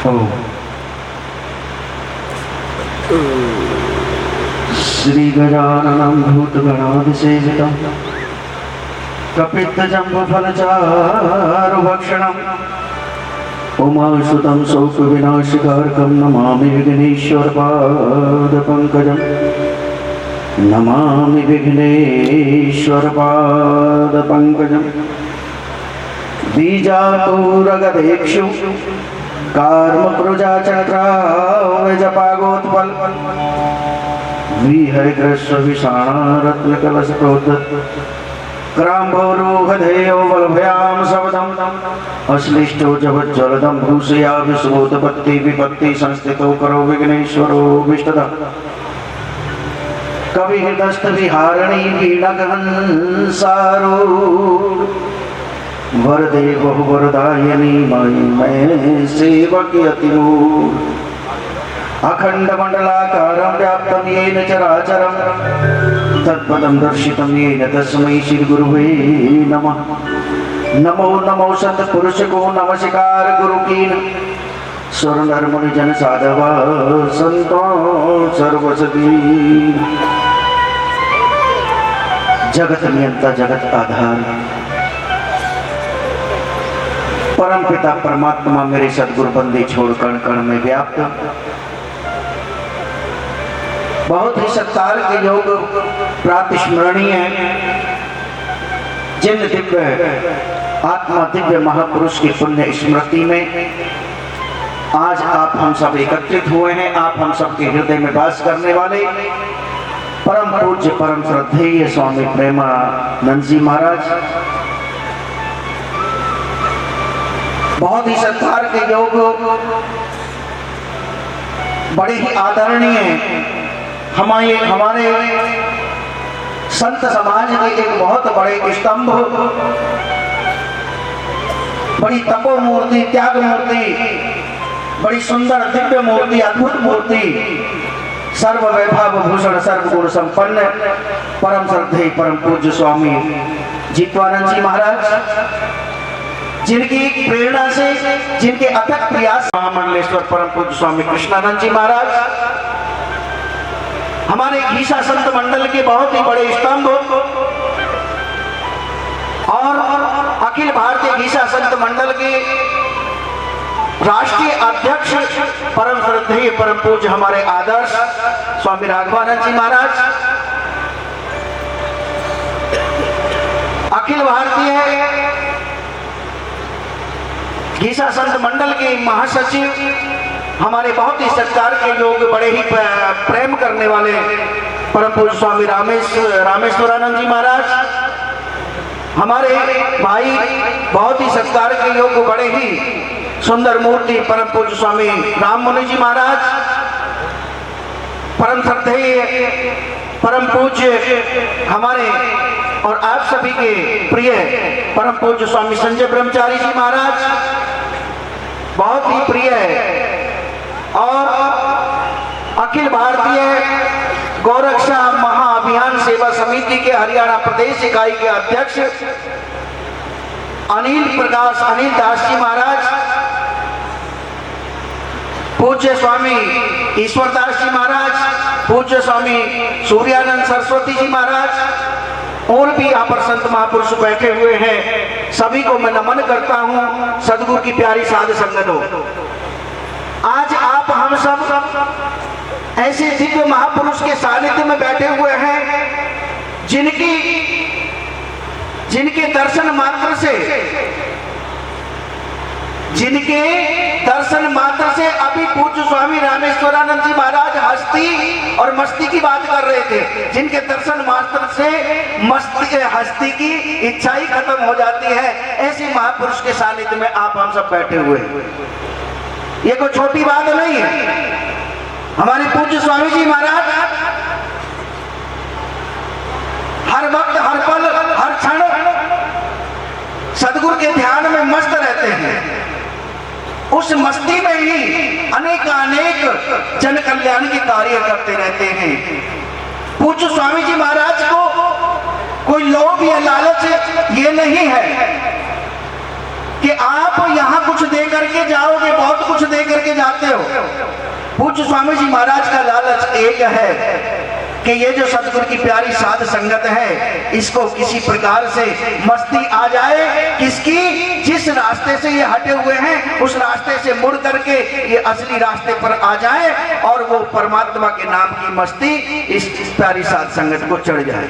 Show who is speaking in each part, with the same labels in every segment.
Speaker 1: ओम श्री गजाननं भूतगणाधिसेवितं कपित्थजम्बुफलचारुभक्षणम् उमासुतं शोकविनाशकारकं नमामि विघ्नेश्वरपादपङ्कजं नमामि विघ्नेश्वरपादपङ्कजं बीजापूरगदेक्षु कार्मप्रुजाचक्रावजपागोत्पल विहयग्रस्वविषाणारत्नकलशप्रोद्धत क्राम्भोरुहधेयो बलभयां शब्दम् अश्लिष्टो जगज्ज्वलदं भूषया विश्वोत्पत्ति विपत्ति संस्थितो करो विघ्नेश्वरो विष्टदः कविहृदस्तविहारिणी वीणगहंसारूढ वरदे बहुवरदायिनी मयि मैं सेवकी अतिमूढ अखण्डमण्डलाकारं व्याप्तं येन चराचरं तत्पदं दर्शितं येन तस्मै श्रीगुरुवे नमः। नमो नमो सत्पुरुषको नमस्कार गुरुकीन सुरनर मुनिजन साधवा संतो सर्वसदी जगत नियंता जगत आधार परम पिता परमात्मा मेरे सदगुरु बंदे छोड़ कण कण में व्याप्त बहुत ही सत्कार के योग प्रातिस्मरणीय जिन दिव्य आत्मा दिव्य महापुरुष की पुण्य स्मृति में आज आप हम सब एकत्रित हुए हैं। आप हम सब के हृदय में वास करने वाले परम पूज्य परम श्रद्धेय स्वामी प्रेमानंद जी महाराज बहुत ही सत्कार के योग बड़े ही आदरणीय हमारे संत समाज के एक बहुत बड़े स्तंभ, बड़ी तपो मूर्ति, त्याग मूर्ति, बड़ी सुंदर दिव्य मूर्ति, अद्भुत मूर्ति, सर्व वैभव भूषण सर्वगुण संपन्न परम श्रद्धेय परम पूज्य स्वामी जीतवानंद जी महाराज जिनकी प्रेरणा से जिनके अथक प्रयास महामंडलेश्वर परम पूज्य स्वामी कृष्णानंद जी महाराज हमारे घीसा संत मंडल के बहुत ही बड़े स्तंभ और अखिल भारतीय घीसा संत मंडल के राष्ट्रीय अध्यक्ष परम श्रद्धेय परम पूज्य हमारे आदर्श स्वामी राघवानंद जी महाराज अखिल भारतीय घीसा संत मंडल के महासचिव हमारे बहुत ही सत्कार के लोग बड़े ही प्रेम करने वाले परम पूज्य स्वामी रामेश्वरानंद जी महाराज हमारे भाई बहुत ही सत्कार के लोग बड़े ही सुंदर मूर्ति परम पूज्य स्वामी राम मुनि जी महाराज परम श्रद्धेय परम पूज्य हमारे और आप सभी के प्रिय परम पूज्य स्वामी संजय ब्रह्मचारी जी महाराज बहुत ही प्रिय और अखिल भारतीय गौरक्षा महाअभियान सेवा समिति के हरियाणा प्रदेश इकाई के अध्यक्ष अनिल दास जी महाराज पूज्य स्वामी ईश्वरदास जी महाराज पूज्य स्वामी सूर्यानंद सरस्वती जी महाराज और भी यहाँ पर संत महापुरुष बैठे हुए हैं। सभी को मैं नमन करता हूँ। सदगुरु की प्यारी साध संगत हो। आज आप हम सब ऐसे दिव्य महापुरुष के सानिध्य में बैठे हुए हैं जिनके दर्शन मात्र से अभी पूज्य स्वामी रामेश्वरानंद जी महाराज हस्ती और मस्ती की बात कर रहे थे। जिनके दर्शन मात्र से हस्ती की इच्छा ही खत्म हो जाती है, ऐसे महापुरुष के सानिध्य में आप हम सब बैठे हुए हैं। ये कोई छोटी बात नहीं है। हमारे पूज्य स्वामी जी महाराज हर वक्त हर पल हर क्षण सदगुरु के ध्यान में मस्त रहते हैं। उस मस्ती में ही अनेक जन कल्याण के कार्य करते रहते हैं। पूज्य स्वामी जी महाराज को कोई लोभ या लालच ये नहीं है कि आप यहाँ कुछ दे करके जाओगे, बहुत कुछ दे करके पूज्य स्वामी जी महाराज का लालच एक है कि ये जो सतगुरु की प्यारी साध संगत है, इसको किसी प्रकार से मस्ती आ जाए, किसकी, जिस रास्ते से ये हटे हुए हैं उस रास्ते से मुड़ करके ये असली रास्ते पर आ जाए और वो परमात्मा के नाम की मस्ती इस प्यारी साध संगत को चढ़ जाए।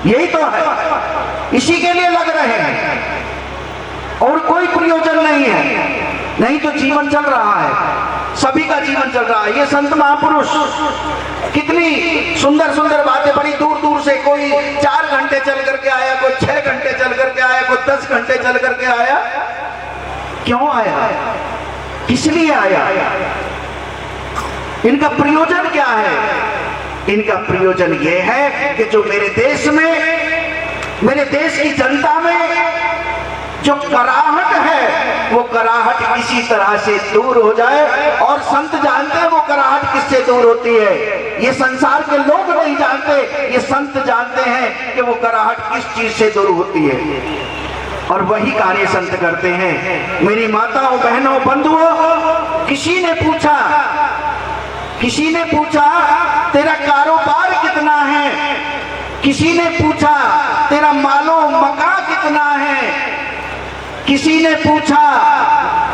Speaker 1: यही तो है, इसी के लिए लग रहे हैं और कोई प्रयोजन नहीं है। नहीं तो जीवन चल रहा है, सभी का जीवन चल रहा है। ये संत महापुरुष कितनी सुंदर सुंदर बातें, बड़ी दूर दूर से, कोई 4 घंटे चल करके आया, कोई 6 घंटे चल करके आया, कोई 10 घंटे चल करके आया। क्यों आया, किस लिए आया, इनका प्रयोजन क्या है? इनका प्रयोजन ये है कि जो मेरे देश में, मेरे देश की जनता में जो कराहट है, वो कराहट किसी तरह से दूर हो जाए। और संत जानते हैं वो कराहट किससे दूर होती है, ये संसार के लोग नहीं जानते, ये संत जानते हैं कि वो कराहट किस चीज से दूर होती है। और वही कार्य संत करते हैं। मेरी माताओं, बहनों, बंधुओं, किसी ने पूछा तेरा कारोबार कितना है, किसी ने पूछा तेरा मालो मका कितना है, किसी ने पूछा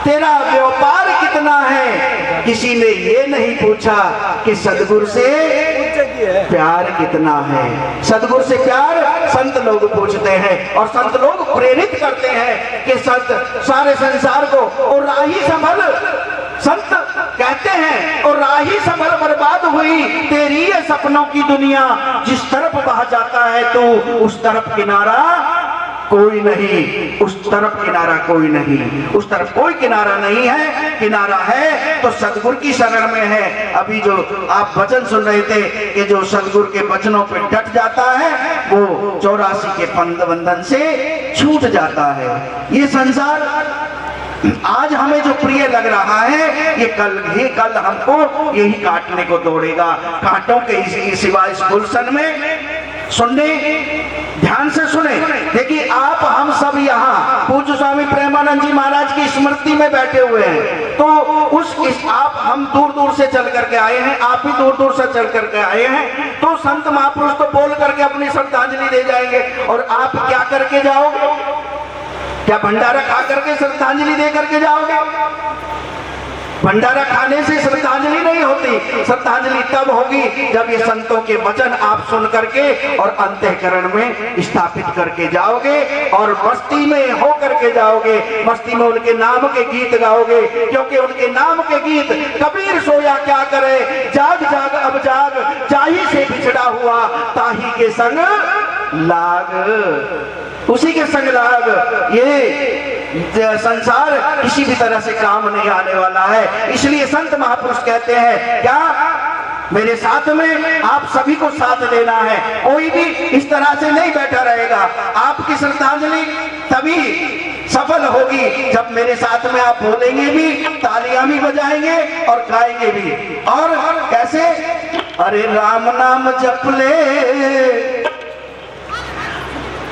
Speaker 1: तेरा व्यापार कितना है, किसी ने ये नहीं पूछा कि सदगुरु से प्यार कितना है। सदगुरु से प्यार संत लोग पूछते हैं और संत लोग प्रेरित करते हैं कि संत सारे संसार को और राही संभल, संत कहते हैं और राही संभल बर्बाद हुई तेरी ये सपनों की दुनिया, जिस तरफ बह जाता है तू उस तरफ किनारा कोई नहीं, उस तरफ किनारा कोई नहीं, उस तरफ कोई किनारा नहीं है। किनारा है तो सदगुरु की शरण में है। अभी जो आप वचन सुन रहे थे कि जो सदगुरु के वचनों पे डट जाता है वो 84 के बंधन से छूट जाता है। ये संसार आज हमें जो प्रिय लग रहा है, ये कल हमको यही काटने को दौड़ेगा। कांटों के सिवा इस गुलशन में सुनने, ध्यान से सुने। देखिए आप हम सब यहाँ पूज्य स्वामी प्रेमानंद जी महाराज की स्मृति में बैठे हुए हैं, तो आप हम दूर दूर से चल करके आए हैं, आप भी दूर दूर से चल करके आए हैं, तो संत महापुरुष तो बोल करके अपनी श्रद्धांजलि दे जाएंगे और आप क्या करके जाओगे? क्या भंडारा खा करके श्रद्धांजलि दे करके जाओगे? भंडारा खाने से श्रद्धांजलि नहीं होती। श्रद्धांजलि तब होगी जब ये संतों के वचन आप सुन करके और अंतःकरण में स्थापित करके जाओगे और मस्ती में हो करके जाओगे। मस्ती में उनके नाम के गीत गाओगे, क्योंकि उनके नाम के गीत कबीर सोया क्या करे, जाग जाग अब जाग, जाही से बिछड़ा हुआ ताही के संग लाग, उसी के संग लाग। ये संसार किसी भी तरह से काम नहीं आने वाला है। इसलिए संत महापुरुष कहते हैं क्या, मेरे साथ में आप सभी को साथ देना है। कोई भी इस तरह से नहीं बैठा रहेगा। आपकी श्रद्धांजलि तभी सफल होगी जब मेरे साथ में आप बोलेंगे भी, तालियां भी बजाएंगे और गाएंगे भी। और कैसे? अरे राम नाम जप ले,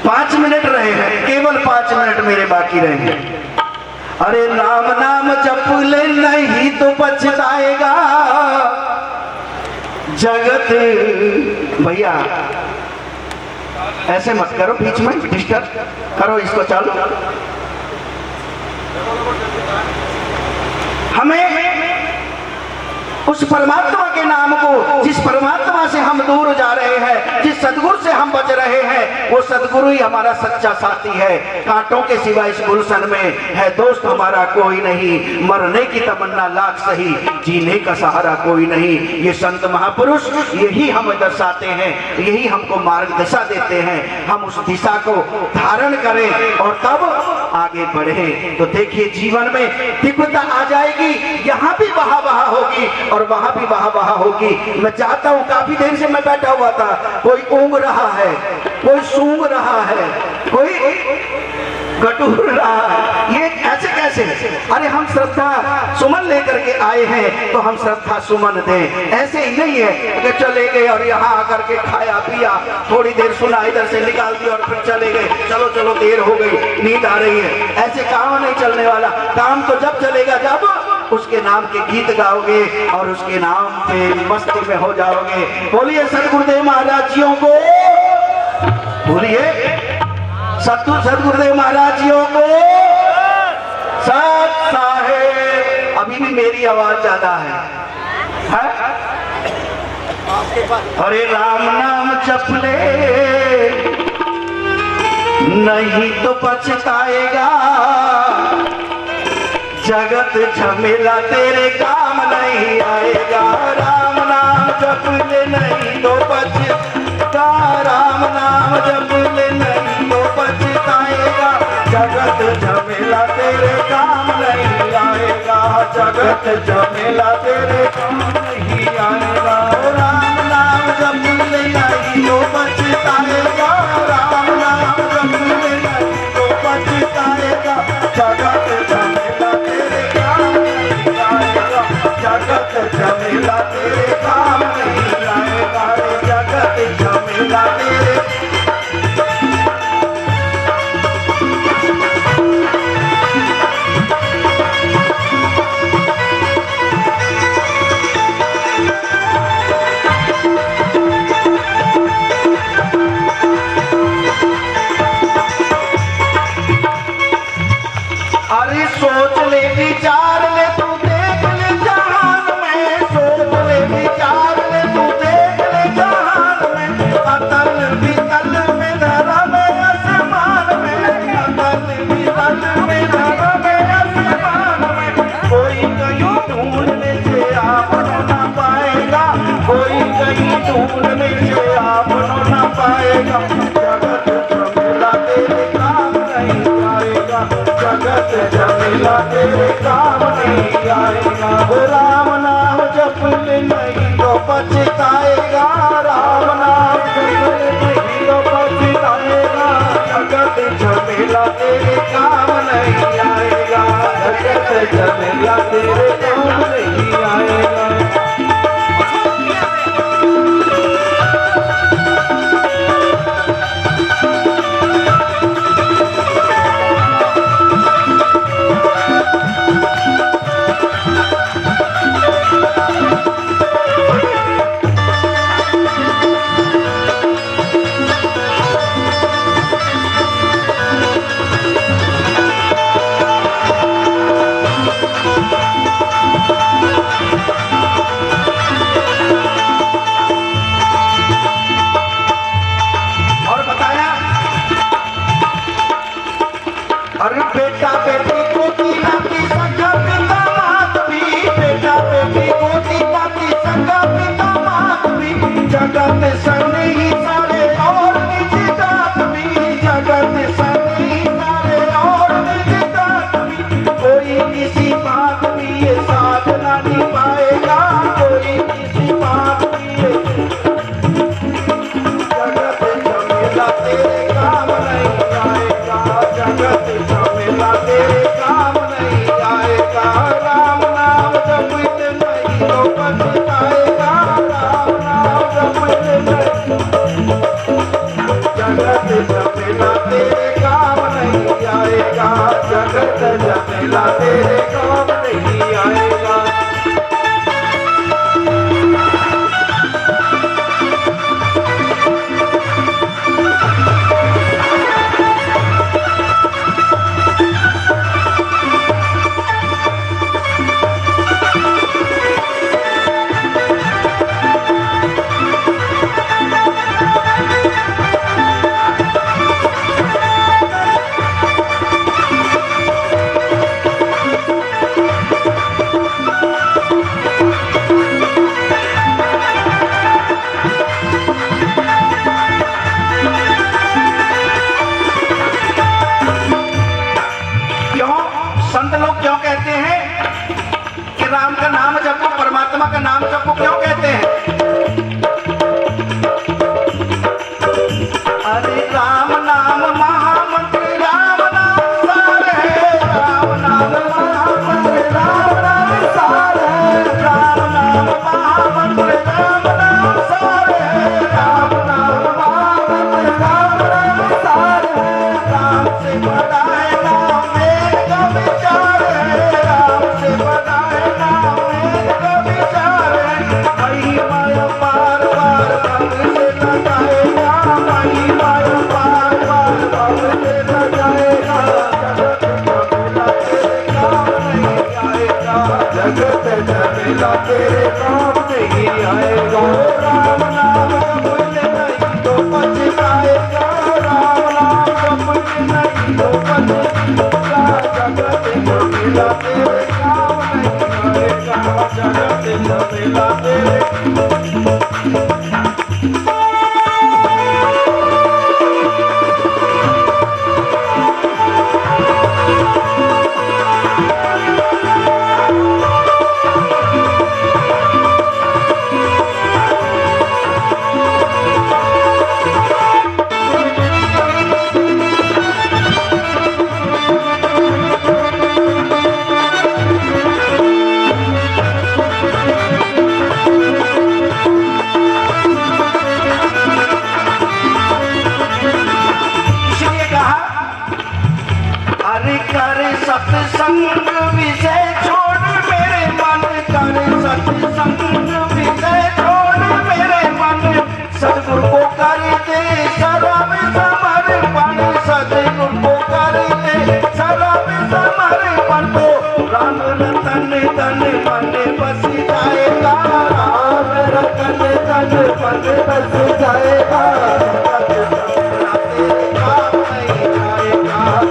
Speaker 1: 5 मिनट रहे हैं, केवल 5 मिनट मेरे बाकी रहेंगे। अरे राम नाम जप ले, नहीं तो पछताएगा जगत। भैया ऐसे मत करो, बीच में डिस्टर्ब करो, इसको चालू। हमें उस परमात्मा के नाम को, जिस परमात्मा से हम दूर जा रहे हैं, जिस सदगुरु से हम बच रहे हैं, वो सदगुरु ही हमारा सच्चा साथी है। कांटों के सिवा इस गुलशन में है दोस्त हमारा कोई नहीं, मरने की तमन्ना लाख सही, जीने का सहारा कोई नहीं। ये संत महापुरुष यही हमें दर्शाते हैं, यही हमको मार्ग दिशा देते हैं। हम उस दिशा को धारण करें और तब आगे बढ़े तो देखिए जीवन में दिव्यता आ जाएगी। यहाँ भी बहा बहा होगी और वहां भी बहा बहा होगी। मैं चाहता हूँ, काफी देर से मैं बैठा हुआ था, कोई ऊँग रहा है, कोई सूंघ रहा है, कोई गटूर रहा है, ये ऐसे कैसे? अरे हम श्रद्धा सुमन लेकर के आए हैं तो हम श्रद्धा सुमन दें। ऐसे ही नहीं है कि चले गए और यहाँ आकर के खाया पिया, थोड़ी देर सुना, इधर से निकाल दिया और फिर चले गए, चलो चलो देर हो गई, नींद आ रही है। ऐसे काम नहीं चलने वाला। काम तो जब चलेगा जब उसके नाम के गीत गाओगे और उसके नाम पे मस्ती में हो जाओगे। बोलिए सदगुरुदेव महाराज जियों को, बोलिए सदगुरुदेव महाराज जियों को। सत साहेब, अभी भी मेरी आवाज ज्यादा है? अरे राम नाम जप ले, नहीं तो पछताएगा, जगत झमेला तेरे काम नहीं आएगा। राम नाम जप ले, नहीं तो पछता, राम नाम जप ले, नहीं तो पछताएगा, जगत झमेला तेरे काम नहीं आएगा, जगत झमेला तेरे काम नहीं आएगा। राम नाम जप ले, नहीं तो पछताएगा, राम नाम जप ले, नहीं तो पछताएगा, जगत झमेला तेरे काम नहीं आएगा, जगत झमेला तेरे काम नहीं आएगा, जगत झमेला तेरे। अरे सोच ले विचार ले, तू देख ले जहान में, सोच ले विचार ले, तू देख ले जहान में, अतल वितल में धरा में आसमान में, अतल वितल में धरा में आसमान में, कोई कहीं ढूंढने से आपनो ना पाएगा, कोई कहीं ढूंढने से आपनो ना पाएगा, जगत झमेला तेरे काम नहीं आएगा, जगत झमेला तेरे काम नहीं आएगा। राम नाम जप ले, नहीं तो पछताएगा, राम नाम जप ले, नहीं तो पछताएगा, जगत झमेला तेरे काम नहीं आएगा, जगत झमेला तेरे काम नहीं आएगा। अरे बेटा बेटी को तीना की संगा पिता मात भी, बेटा बेटी को तीना की संगा पिता मात भी, जगत संग ही सारे और निज जात भी, जगत संग ही सारे और निज जात भी, कोई किसी बात भी ये साथ ना निभाएगा, कोई किसी बात भी ये, जगत झमेला तेरे काम नहीं आएगा, जगत झमेला तेरे काम नहीं आएगा। राम नाम जप ले, नहीं तो पछताएगा, राम नाम जप ले, जगत झमेला तेरे काम नहीं आएगा, जगत झमेला तेरे काम नहीं आएगा।
Speaker 2: जगत झमेला तेरे काम नहीं आएगा। राम नाम जपन नहीं तो पछताएगा, राम नाम जपन नहीं तो पछताएगा। जगत झमेला तेरे काम नहीं आएगा, जगत झमेला तेरे सत्संग विषय छोड़ मेरे मन, कर सत्संग विषय छोड़ मेरे मन। सद्गुरु को कर दे सर्व समर्पण, सद्गुरु को कर दे सर्व समर्पण। तो राम रतन तन मन बस जाएगा, राम रतन तन मन बस जाएगा।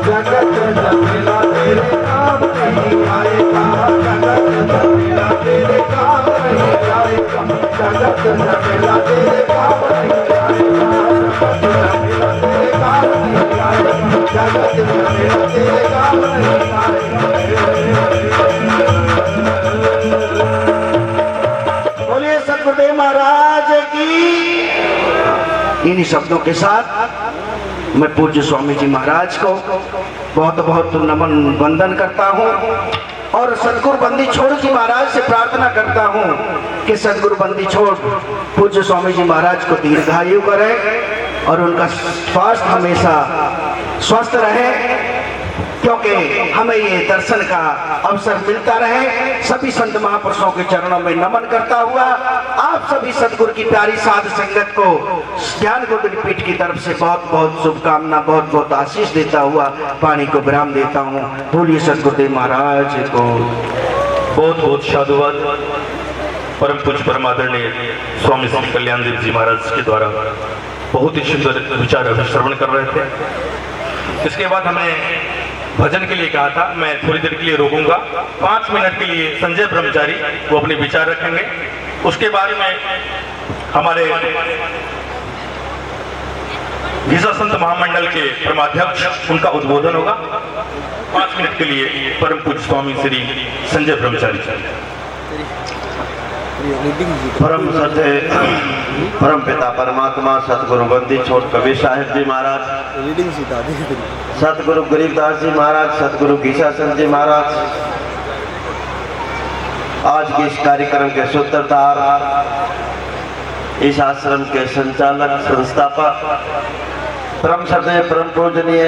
Speaker 2: जगत झमेला तेरे काम नहीं आएगा, जगत झमेला तेरे काम नहीं आएगा, जगत झमेला तेरे काम नहीं आएगा, जगत झमेला तेरे काम नहीं आएगा।
Speaker 1: बोलिए सतगुरुदेव महाराज की। इन्हीं शब्दों के साथ मैं पूज्य स्वामी जी महाराज को बहुत बहुत नमन वंदन करता हूँ और सदगुरु बंदी छोड़ जी महाराज से प्रार्थना करता हूँ कि सदगुरु बंदी छोड़ पूज्य स्वामी जी महाराज को दीर्घायु करें और उनका स्वास्थ्य हमेशा स्वस्थ रहे, क्योंकि हमें ये दर्शन का अवसर मिलता रहे। सभी संत महापुरुषों के चरणों में नमन करता हुआ आप सभी सदगुरु की प्यारी साध संगत को ज्ञान गोविंद पीठ की तरफ से बहुत बहुत शुभकामना, बहुत बहुत आशीष देता हुआ पानी को विराम देता हूँ। बोलिए सदगुरुदेव महाराज को
Speaker 3: बहुत बहुत साधुवाद। परम पूज्य परमादरणीय स्वामी श्री कल्याण देव जी महाराज के द्वारा बहुत ही सुंदर विचार अभी श्रवण कर रहे थे। इसके बाद हमें भजन के लिए कहा था, मैं थोड़ी देर के लिए रोकूंगा। 5 मिनट के लिए संजय ब्रह्मचारी वो अपने विचार रखेंगे। उसके बाद में हमारे गीसा संत महामंडल के परमाध्यक्ष उनका उद्बोधन होगा। 5 मिनट के लिए परम पूज्य स्वामी श्री संजय ब्रह्मचारी।
Speaker 4: परम सत्य परम पिता परमात्मा सतगुरु बंदी छोड़ कबीर साहिब जी महाराज, सतगुरु गरीबदास जी महाराज, सतगुरु गीसा संत जी महाराज, आज के इस कार्यक्रम के सूत्रधार, इस आश्रम के संचालक संस्थापक, परम सत्य परम पूजनीय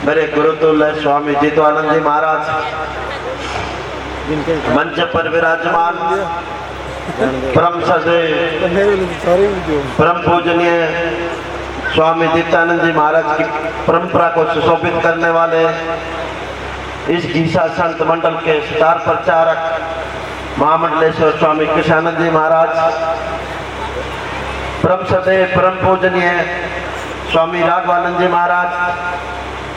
Speaker 4: मेरे गुरुतुल्य स्वामी जीतवानंद जी महाराज, मंच पर विराजमान परम सदे परम पूजनीय स्वामी दीप्तानंद जी महाराज की परंपरा को सुशोभित करने वाले इस गीसा संत मंडल के स्टार प्रचारक महामंडलेश्वर स्वामी कृष्णानंद जी महाराज, परम सदे परम पूजनीय स्वामी राघवानंद जी महाराज,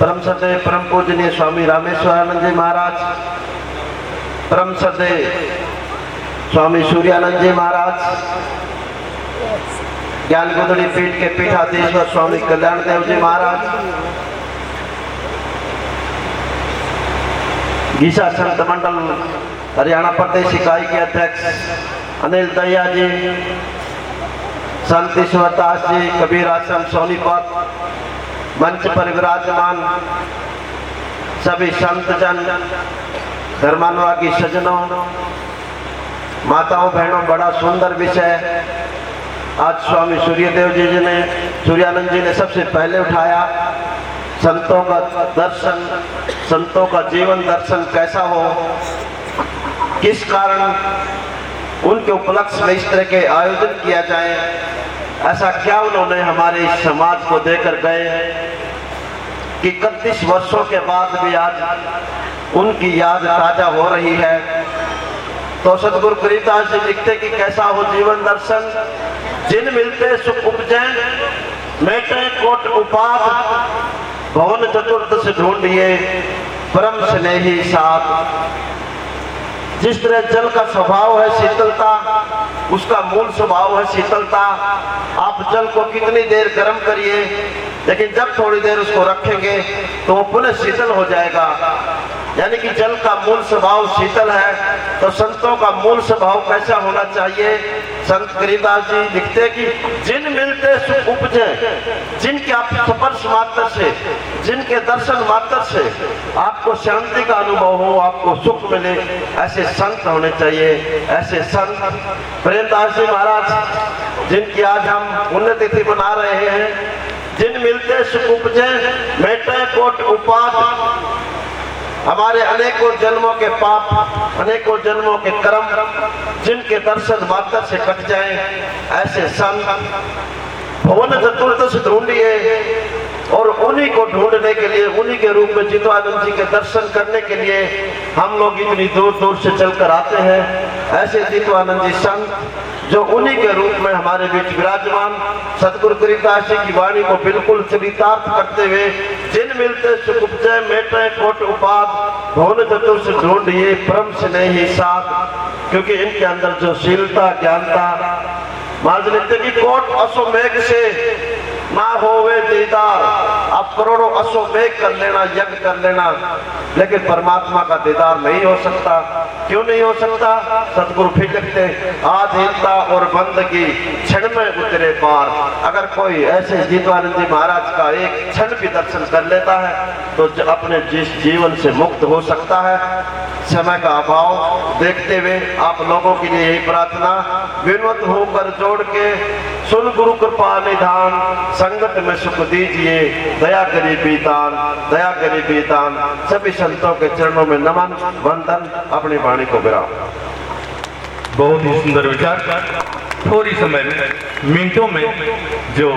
Speaker 4: परम सदे परम पूजनीय स्वामी रामेश्वरानंद जी महाराज, परम सदे स्वामी सूर्यानंद जी महाराज, ज्ञान गोदड़ी पीठ के पीठाधीश्वर स्वामी कल्याण देव जी महाराज, गीसा संत मंडल हरियाणा प्रदेश इकाई के अध्यक्ष अनिल दहिया जी, संत ईश्वर दास जी कबीर आश्रम सोनीपत, मंच पर विराजमान सभी संत जन, धर्मानुरागी सज्जनों, माताओं बहनों, बड़ा सुंदर विषय आज स्वामी सूर्यदेव जी ने सूर्यानंद जी ने सबसे पहले उठाया। संतों का दर्शन, संतों का जीवन दर्शन कैसा हो, किस कारण उनके उपलक्ष्य में इस तरह के आयोजन किया जाए, ऐसा क्या उन्होंने हमारे इस समाज को देकर गए कि 31 वर्षों के बाद भी आज उनकी याद ताजा हो रही है। तो सतगुरु कबीरदास जी लिखते कि कैसा हो जीवन दर्शन, जिन मिलते सुख उपजे, मेटे कोट उपाद, भवन चतुर्दश ढूंढिए परम स्नेही साथ। जिस तरह जल का स्वभाव है शीतलता, उसका मूल स्वभाव है शीतलता। आप जल को कितनी देर गर्म करिए, लेकिन जब थोड़ी देर उसको रखेंगे तो वो पुनः शीतल हो जाएगा। यानी कि जल का मूल स्वभाव शीतल है। तो संतों का मूल स्वभाव कैसा होना चाहिए? संत कबीरदास जी लिखते कि जिन मिलते सुख उपजे, जिनके आप स्पर्श मात्र से, जिनके दर्शन मात्र से आपको शांति का अनुभव हो, आपको सुख मिले, ऐसे संत होने चाहिए। ऐसे संत प्रेमदास जी महाराज जिनकी आज हम पुण्यतिथि मना रहे हैं, जिन मिलते सुख उपजे, मेटे कोट उपाद, हमारे अनेकों जन्मों के पाप, अनेकों जन्मों के कर्म जिनके दर्शन मात्र से कट जाएं, ऐसे संत भवन चतुर्दश ढूंढिए। और उन्हीं को ढूंढने के लिए, उन्हीं के रूप में जितवानंद जी के दर्शन करने के लिए हम लोग इतनी दूर दूर से चलकर आते हैं। ऐसे जितवानंद जी संत जो उन्हीं के रूप में हमारे बीच विराजमान, सतगुरु कबीरदास जी की वाणी को बिल्कुल चरितार्थ करते हुए, जिन मिलते सुख उपजे, मेटे कोट उपाद, भवन चतुर्दश ढूंढिए परम स्नेही साथ। क्योंकि इनके अंदर जो शीलता, ज्ञानता, महाराज लिखते कि कोट अश्वमेघ से ना होवे दीदार। आप करोड़ों अश्वमेघ कर लेना, यज्ञ कर लेना, लेकिन परमात्मा का दीदार नहीं हो सकता। क्यों नहीं हो सकता? सतगुरु फिर लिखते, आधीनता और बंदगी क्षण में उतरे पार। अगर कोई ऐसे जितवानंद जी महाराज का एक क्षण भी दर्शन कर लेता है तो अपने जिस जीवन से मुक्त हो सकता है। समय का अभाव देखते हुए आप लोगों के लिए यही प्रार्थना, विनम्र होकर जोड़ के सुन गुरु कृपा निधान, संगत में सुख दीजिए, दया गरीबी दान, दया गरीबी दान। सभी संतों के चरणों में नमन, वंदन, अपनी वाणी को विराम।
Speaker 3: बहुत ही सुंदर विचार, थोड़ी समय में, मिनटों में जो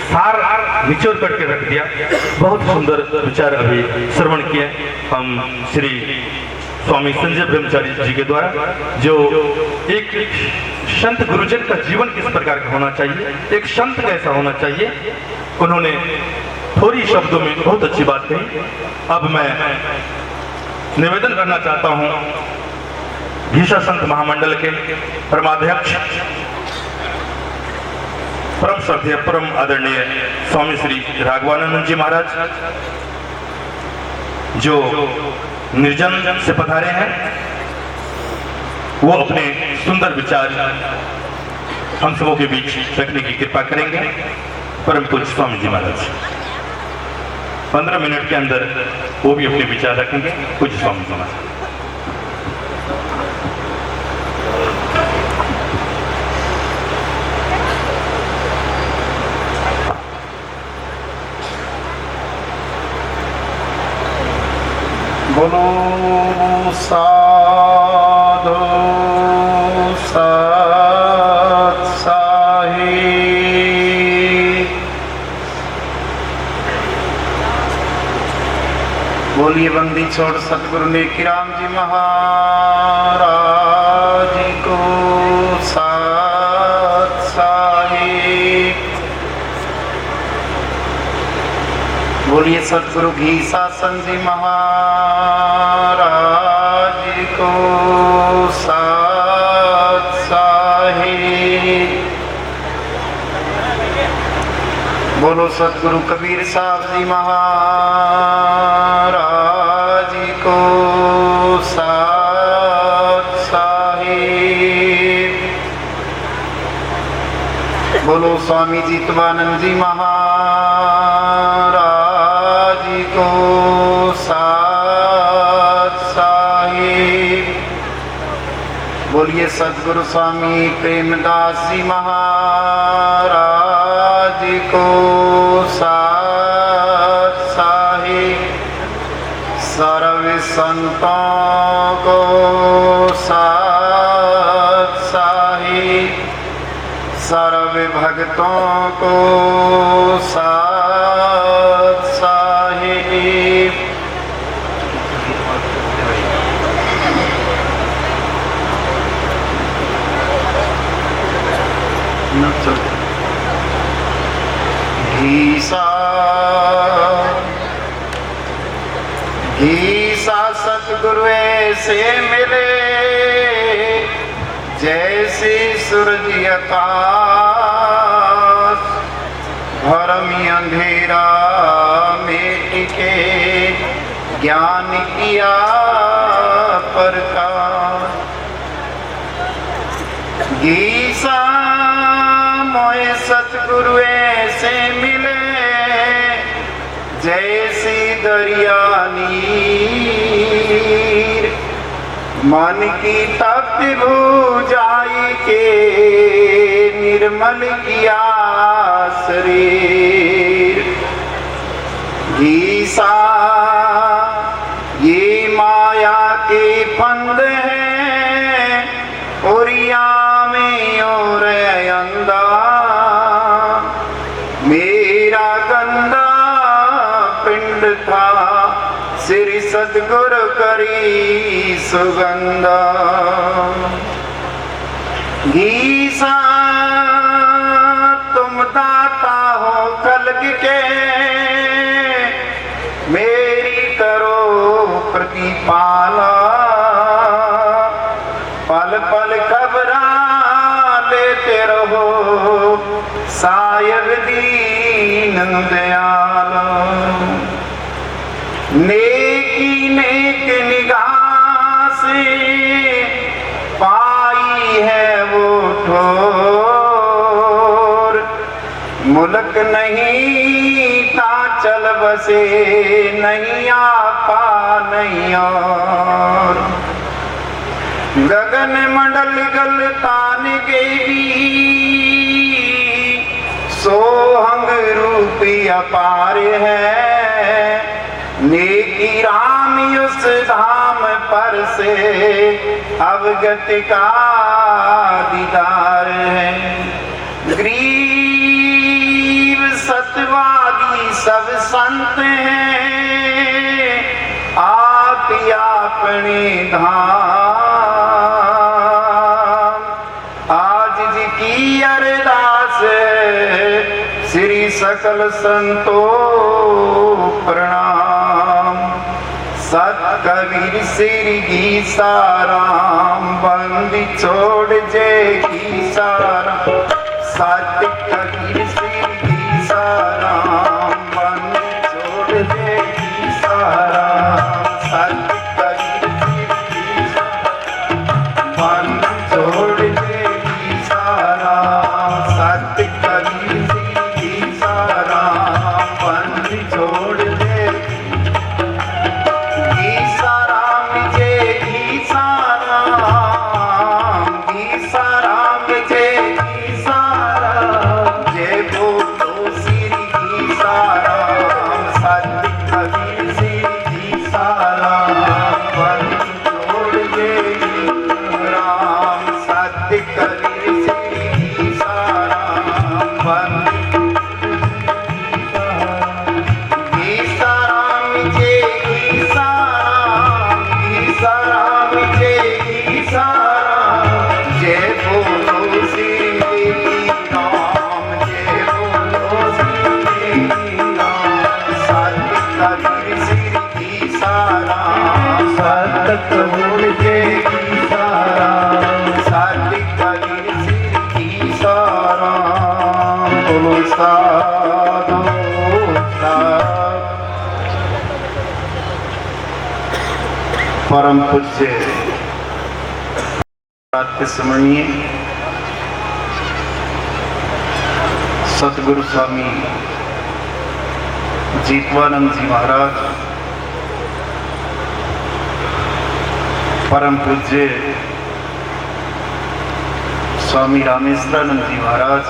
Speaker 3: सार निचोड़ करके रख दिया। बहुत सुंदर विचार अभी श्रवण किए हम श्री स्वामी संजय ब्रह्मचारी जी के द्वारा, जो एक संत गुरुजन का जीवन किस प्रकार का होना चाहिए, एक संत कैसा होना चाहिए, उन्होंने थोड़ी शब्दों में बहुत अच्छी बात कही। अब मैं निवेदन करना चाहता हूं भीषा संत महामंडल के परमाध्यक्ष, परम श्रद्धेय, परम आदरणीय स्वामी श्री राघवानंद जी महाराज, जो निर्जन से पधारे हैं, वो अपने सुंदर विचार हम सबों के बीच रखने की कृपा करेंगे। परम पूज्य स्वामी जी महाराज 15 मिनट के अंदर वो भी अपने विचार रखेंगे। पूज्य स्वामी जी महाराज।
Speaker 2: बोलो साधु सत साही। बोलिए बंदी छोड़ सतगुरु नेकीराम जी महाराज को सत साही। बोलिए सतगुरु घी शासन जी महाराज को सत साही। बोलो सतगुरु कबीर साहब जी महाराज को सत साही। बोलो स्वामी जितवानंद जी महाराज को सत साही। बोलिए सतगुरु स्वामी प्रेमदास जी महाराज को सत साही। सर्व संतों को सत साही। सर्व भक्तों को सत साही। सतगुरु ऐसे मिले जैसे सूरज आकाश, भरम अंधेरा मिट के ज्ञान किया प्रकाश। गीसा मोए सतगुरु ऐसे मिले जैसी दरिया नीर, मन की तप्त भुजाई के निर्मल किया शरीर। गीसा ये माया के फंद हैं, उरिया में और अंधा मेरा गंदा पिंड था, श्री सतगुरु करी सुगंधा। गीसा तुम दाता हो कलग के, मेरी करो प्रतिपाला, पल पल खबरा लेते रहो सायब दीन दयाल। नेकी नेक निगाह से पाई है वो ठोर, मुल्क नहीं था चल बसे नहीं आपा नहीं और। गगन मंडल गल तान गेवी, सोहंग रूपी अपार है, नेकी राम उस धाम पर से अवगत का दीदार है। गरीब सतवादी सब संत हैं, आप अपने धाम। आज जी की अरदास श्री सकल संतो प्रणाम। सत कबीर श्री गीसाराम, बंदी छोड़ जय गीसाराम। सत कबीर श्री गीसाराम, बंदी छोड़ जय गीसाराम। सत कबीर श्री गीसाराम, बंदी छोड़ जय गीसाराम। सत कबीर श्री गीसाराम, बंदी छोड़ जय गीसाराम। जय गीसाराम, गीसाराम जय गीसाराम। जय बोलो श्री गीसाराम। सत कबीर श्री गीसाराम, बंदी छोड़ जय गीसाराम। सत कबीर श्री गीसाराम, बंदी गीसाराम। जय गीसाराम, गीसाराम जय गीसाराम। जय बोलो श्री राम, जय बोलो श्री राम। सत कबीर श्री गीसाराम। सत कबीर जय गीसाराम। सत कबीर श्री गीसाराम। बोलो साधु साधु। परम पूज्य स्मरणीय सतगुरु स्वामी जीतवानंद जी महाराज, परम पूज्य स्वामी रामेश्वरानंद जी महाराज,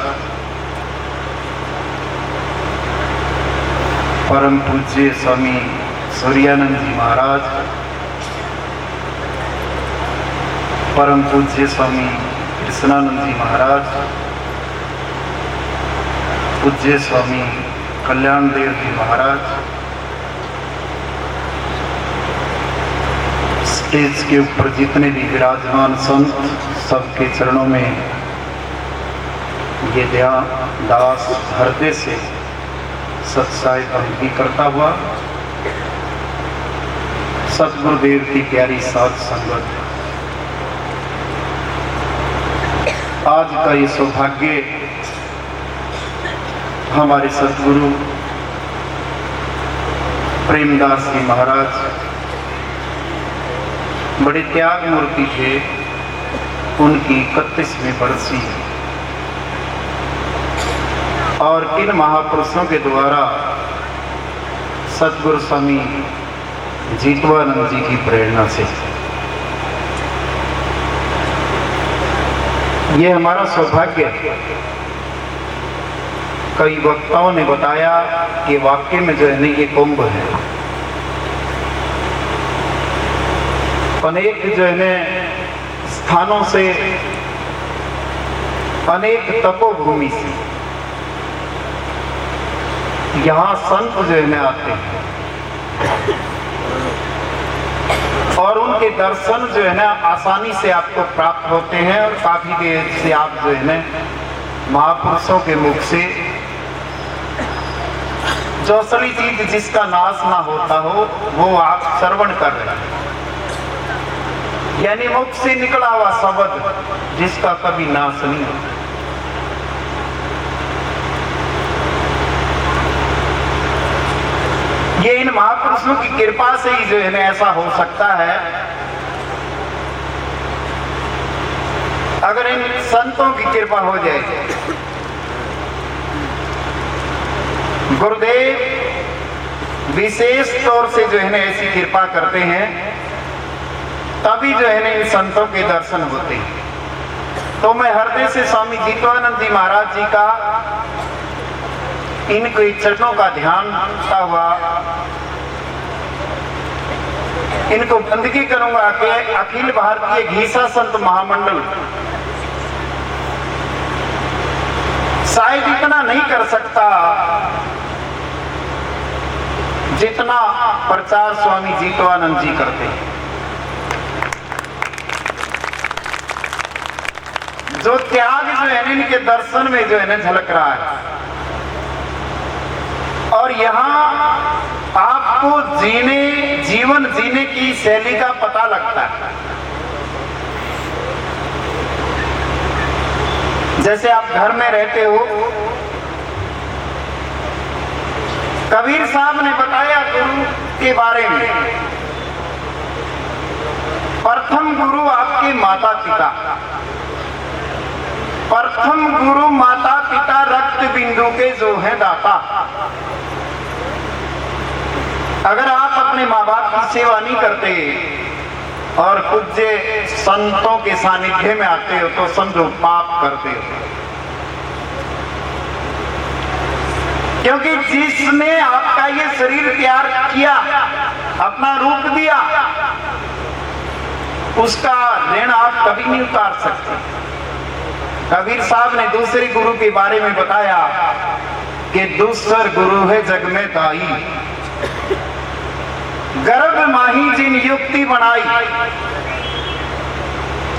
Speaker 2: परम पूज्य स्वामी सूर्यानंद जी महाराज, परम पूज्य स्वामी कृष्णानंद जी महाराज, पूज्य स्वामी कल्याण देव जी महाराज, स्टेज के ऊपर जितने भी विराजमान संत, सबके चरणों में ये ध्यान दास हृदय से सत्साई भक्ति करता हुआ सतगुरुदेव की प्यारी साध संगत, आज का ये सौभाग्य हमारे सतगुरु प्रेमदास जी महाराज बड़े त्याग मूर्ति थे, उनकी 31वीं बरसी और किन महापुरुषों के द्वारा सतगुरु स्वामी जीतवानंद जी की प्रेरणा से ये हमारा सौभाग्य है। कई वक्ताओं ने बताया कि वाक्य में जो है ये कुंभ है, अनेक जो है स्थानों से, अनेक तपोभूमि से यहाँ संत जो है आते हैं और उनके दर्शन जो है ना आसानी से आपको प्राप्त होते हैं और काफी देर से आप जो है ना महापुरुषों के मुख से जो असली चीज जिसका नाश ना होता हो वो आप श्रवण कर रहे हैं, यानी मुख से निकला हुआ शब्द जिसका कभी नाश नहीं होता। ये इन महापुरुषों की कृपा से ही जो है ना ऐसा हो सकता है। अगर इन संतों की कृपा हो जाए, गुरुदेव विशेष तौर से जो है ना ऐसी कृपा करते हैं, तभी जो है ना इन संतों के दर्शन होते हैं। तो मैं हृदय से स्वामी जीतवानंद जी महाराज जी का इनके चरणों का ध्यान करता हुआ इनको बंदगी करूंगा कि अखिल भारतीय घीसा संत महामंडल शायद इतना नहीं कर सकता जितना प्रचार स्वामी जीतवानंद जी करते हैं। जो त्याग जो है इनके दर्शन में जो है ना झलक रहा है और यहाँ आपको जीवन जीने की शैली का पता लगता है। जैसे आप घर में रहते हो, कबीर साहब ने बताया गुरु के बारे में, प्रथम गुरु आपके माता पिता, प्रथम गुरु माता पिता रक्त बिंदु के जो है दाता। अगर आप अपने माँ बाप की सेवा नहीं करते और पूज्य संतों के सानिध्य में आते हो तो समझो पाप करते हो, क्योंकि जिसने आपका ये शरीर तैयार किया, अपना रूप दिया, उसका ऋण आप कभी नहीं उतार सकते। कबीर साहब ने दूसरे गुरु के बारे में बताया कि दूसर गुरु है जग में दाई, गर्भ माही जिन युक्ति बनाई,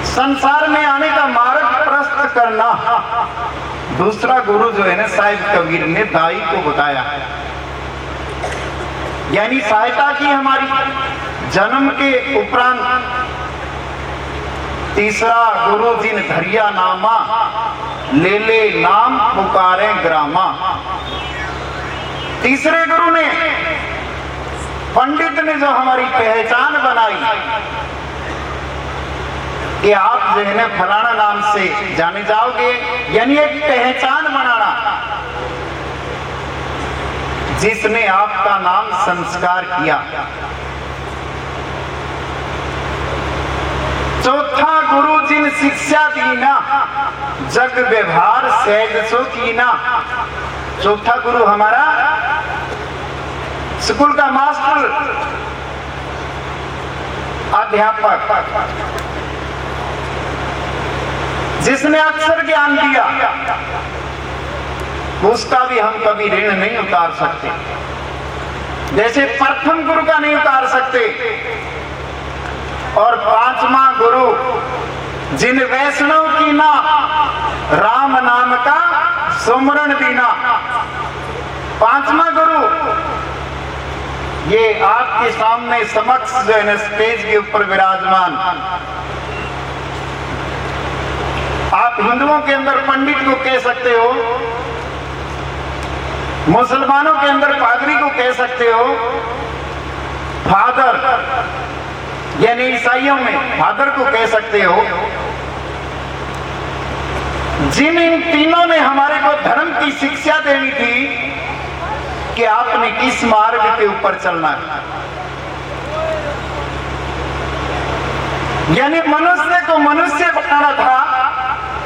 Speaker 2: संसार में आने का मार्ग प्रशस्त करना। दूसरा गुरु जो है ना साहिब कबीर ने दाई को बताया, यानी सहायता की हमारी जन्म के उपरांत। तीसरा गुरु जिन धरिया नामा, ले ले नाम पुकारे ग्रामा। तीसरे गुरु ने, पंडित ने जो हमारी पहचान बनाई कि आप जो है ना फलाना नाम से जाने जाओगे, यानी एक पहचान बनाना, जिसने आपका नाम संस्कार किया। चौथा गुरु जिन शिक्षा दीना, जग व्यवहार सहज सो कीना। चौथा गुरु हमारा स्कूल का मास्टर, अध्यापक, जिसने अक्षर ज्ञान दिया, उसका भी हम कभी ऋण नहीं उतार सकते, जैसे प्रथम गुरु का नहीं उतार सकते। और पांचवा गुरु जिन वैष्णव की ना, राम नाम का सुमरण दीना। पांचवा गुरु ये आपके सामने समक्ष जो है ना स्टेज के ऊपर विराजमान, आप हिंदुओं के अंदर पंडित को कह सकते हो, मुसलमानों के अंदर पादरी को कह सकते हो, फादर यानी ईसाइयों में फादर को कह सकते हो। जिन इन तीनों ने हमारे को धर्म की शिक्षा देनी थी कि आपने किस मार्ग के ऊपर चलना है, यानी मनुष्य को मनुष्य बनाना था,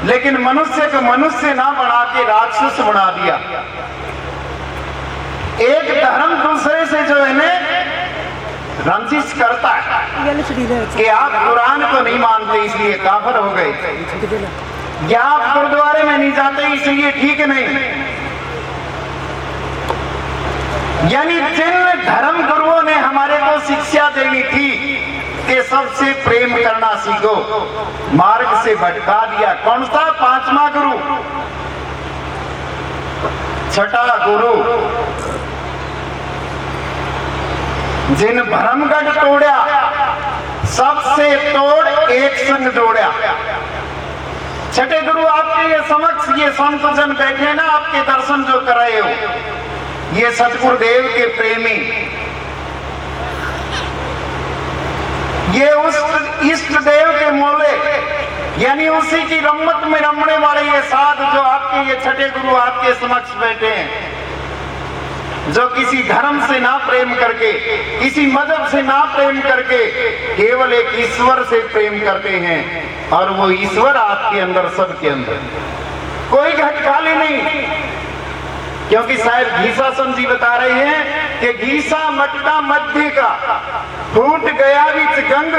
Speaker 2: लेकिन मनुष्य को मनुष्य ना बना के राक्षस बना दिया। एक धर्म दूसरे से जो है ना रंजिश करता है कि आप कुरान को नहीं मानते इसलिए काफिर हो गए, या आप गुरुद्वारे में नहीं जाते इसलिए ठीक नहीं। यानी जिन धर्म गुरुओं ने हमारे को शिक्षा देनी थी कि सबसे प्रेम करना सीखो, मार्ग से भटका दिया। कौन सा? पांचवा गुरु, छठा गुरु, जिन भरमगढ़ तोड़ा सबसे तोड़ एक संग जोड़ा। छठे गुरु आपके ये समक्ष ये संत जन बैठे ना, आपके दर्शन जो कर रहे हो, ये सतगुरुदेव के प्रेमी, ये उस इष्ट देव के मोले, यानी उसी की रम्मत में रमने वाले ये साध जो आपके ये छठे गुरु आपके समक्ष बैठे हैं, जो किसी धर्म से ना प्रेम करके, किसी मजहब से ना प्रेम करके, केवल एक ईश्वर से प्रेम करते हैं। और वो ईश्वर आपके अंदर, सबके अंदर, कोई घटकाली नहीं। क्योंकि शायद घीसासन जी बता रहे हैं कि घीसा मटका मध्य का, फूट गया बीच गंग,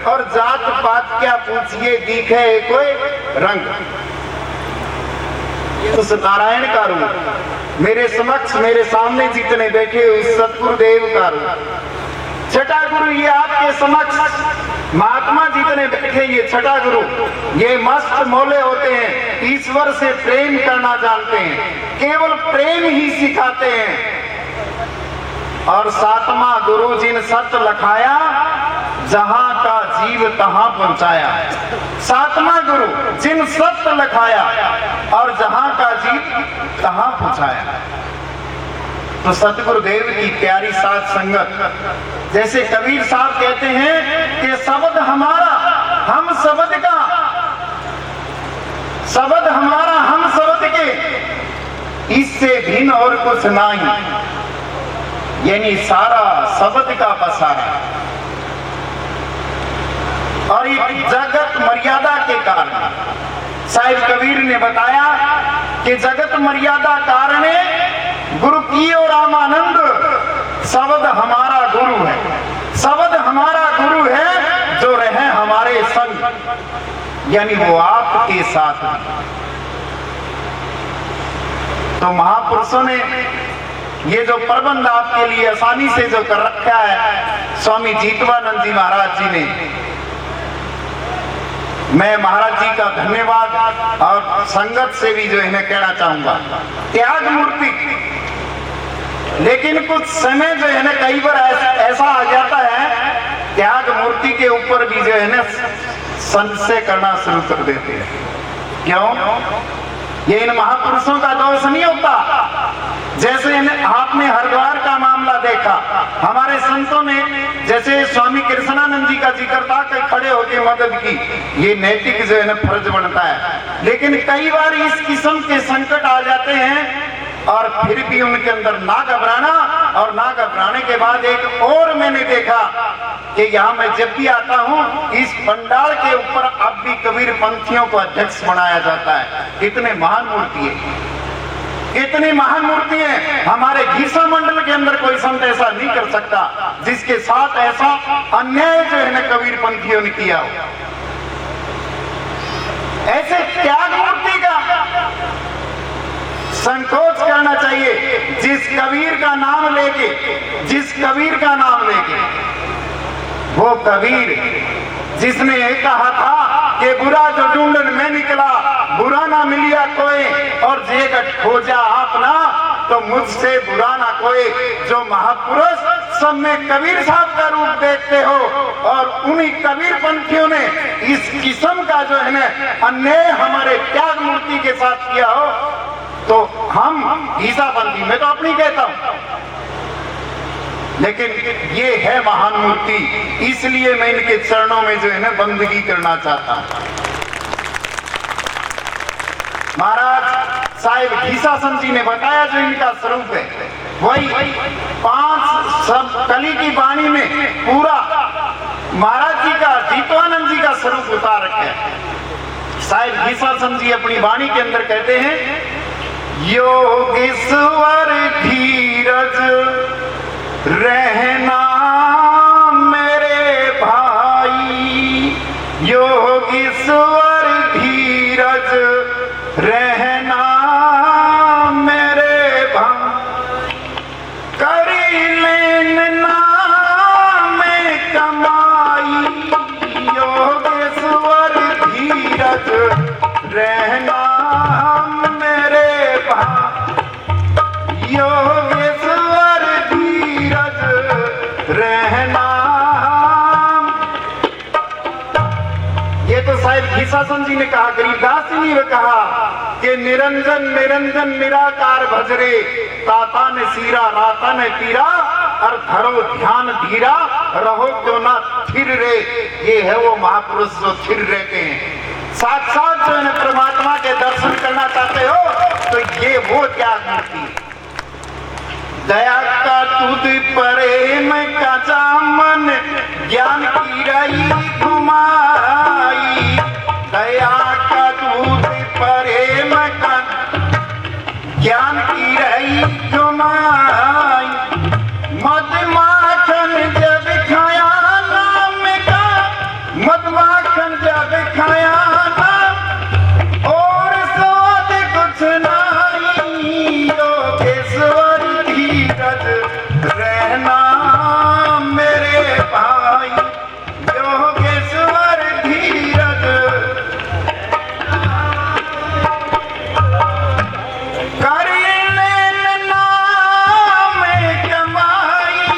Speaker 2: और जात पात क्या पूछिए दिखे कोई रंग। उस नारायण का रूप मेरे समक्ष, मेरे सामने जितने बैठे उस सतगुरुदेव का रूप। छठा गुरु ये आपके समक्ष महात्मा जितने बैठे, ये छठा गुरु, ये मस्त मोले होते हैं, ईश्वर से प्रेम करना जानते हैं, केवल प्रेम ही सिखाते हैं। और सातवां गुरु जिन सत लखाया, जहां का जीव तहां पहुंचाया। सातवां गुरु जिन सत लखाया और जहां का जीव तहां पहुंचाया। तो सतगुरुदेव की प्यारी साथ संगत, जैसे कबीर साहब कहते हैं कि शब्द हमारा हम शब्द का, शब्द हमारा हम शब्द के, इससे भिन्न और कुछ नहीं। यानी सारा शब्द का पसारा। और ये जगत मर्यादा के कारण, साहिब कबीर ने बताया कि जगत मर्यादा कारणे गुरु की और रामानंद, शब्द हमारा गुरु है, शब्द हमारा गुरु है जो रहे हमारे संग, यानी वो आपके साथ। तो महापुरुषों ने ये जो प्रबंध आपके लिए आसानी से जो कर रखा है, स्वामी जीतवानंद जी महाराज जी ने, मैं महाराज जी का धन्यवाद और संगत से भी जो इन्हें कहना चाहूंगा। त्याग मूर्ति, लेकिन कुछ समय जो है ना कई बार ऐसा आ जाता है, त्याग मूर्ति के ऊपर भी जो है ना संशय करना शुरू कर देते हैं। क्यों? ये इन महापुरुषों का दोष नहीं होता। जैसे आपने हरिद्वार का मामला देखा, हमारे संतों ने जैसे स्वामी कृष्णानंद जी का जिक्र था कि खड़े होकर मदद की, ये नैतिक जो है ना फर्ज बनता है। लेकिन कई बार इस किस्म के संकट आ जाते हैं और फिर भी उनके अंदर ना घबराना, और ना घबराने के बाद एक और मैंने देखा कि यहाँ मैं जब भी आता हूँ, इस पंडाल के ऊपर अब भी कबीर पंथियों को अध्यक्ष बनाया जाता है। कितने महान मूर्ति है, इतनी महान मूर्ति है। हमारे घीसा मंडल के अंदर कोई संत ऐसा नहीं कर सकता जिसके साथ ऐसा अन्याय जो है ना कबीर पंथियों ने किया हो। ऐसे त्याग मूर्ति का संकोच करना चाहिए। जिस कबीर का नाम लेके, जिस कबीर का नाम लेके, वो कबीर जिसने कहा था कि बुरा जो ढूंढन में निकला, बुरा ना मिलिया कोई, और जेगट खोजा आपना तो मुझसे बुरा ना कोई। जो महापुरुष सब में कबीर साहब का रूप देखते हो और उन्हीं कबीर पंथियों ने इस किस्म का जो है ना अन्याय हमारे त्याग मूर्ति के साथ किया हो, तो हम ईसापंथी, मैं तो अपनी कहता हूं, लेकिन ये है महान मूर्ति, इसलिए मैं इनके चरणों में जो है ना बंदगी करना चाहता हूं। महाराज साहिब घीसासन जी ने बताया जो इनका स्वरूप है, वही 5 सब कली की वाणी में पूरा महाराज जी का, जीतवानंद जी का स्वरूप उतार रखा है। साहिब घीसासन जी अपनी वाणी के अंदर कहते हैं, योगेश्वर धीरज रहना मेरे भाई, योगेश्वर धीरज रहना मेरे भाई, करी लेन नाम कमाई, योगेश्वर धीरज रहना मेरे भाई, योगेश्वर धीरज रहना। ये तो शायद घीसासन जी ने कहा, गरीबदास जी ने कहा कि निरंजन निरंजन निराकार भजरे, ताता ने सीरा राता ने पीरा, और धरो ध्यान धीरा, रहो क्यों ना थिर रे। ये है वो महापुरुष जो थिर रहते हैं। साक्षात जो है परमात्मा के दर्शन करना चाहते हो तो ये वो त्याग मूर्ति। दया का तुझ प्रेम का चामन, ज्ञान की रही घुमाई, दया का तुझ प्रेम का ज्ञान की रही घुमाई, मधुमाखन जब खाया नाम का, मधुमाखन जब खाया नाम, और स्वाद कुछ नहीं, योगेश्वर धीरज रहना मेरे भाई, योगेश्वर धीरज कर लेन नाम कमाई,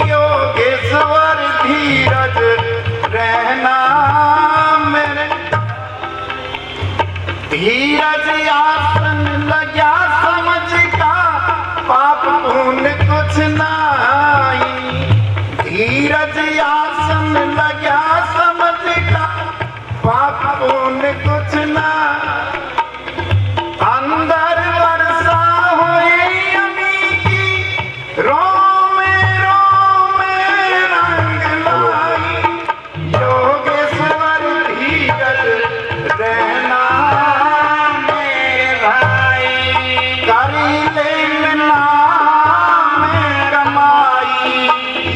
Speaker 2: योगेश्वर धीरज रहना मेरे, धीरज आसन लगा समझ का, पाप पुण्य कुछ नहीं, धीरज आसन लगा समझ का, पाप पुण्य कुछ ना, अंदर वर्षा हुई अमी की, रोम रोम रंग लाई, योगेश्वर धीरज रहना मेरे भाई, करी लेन नाम कमाई,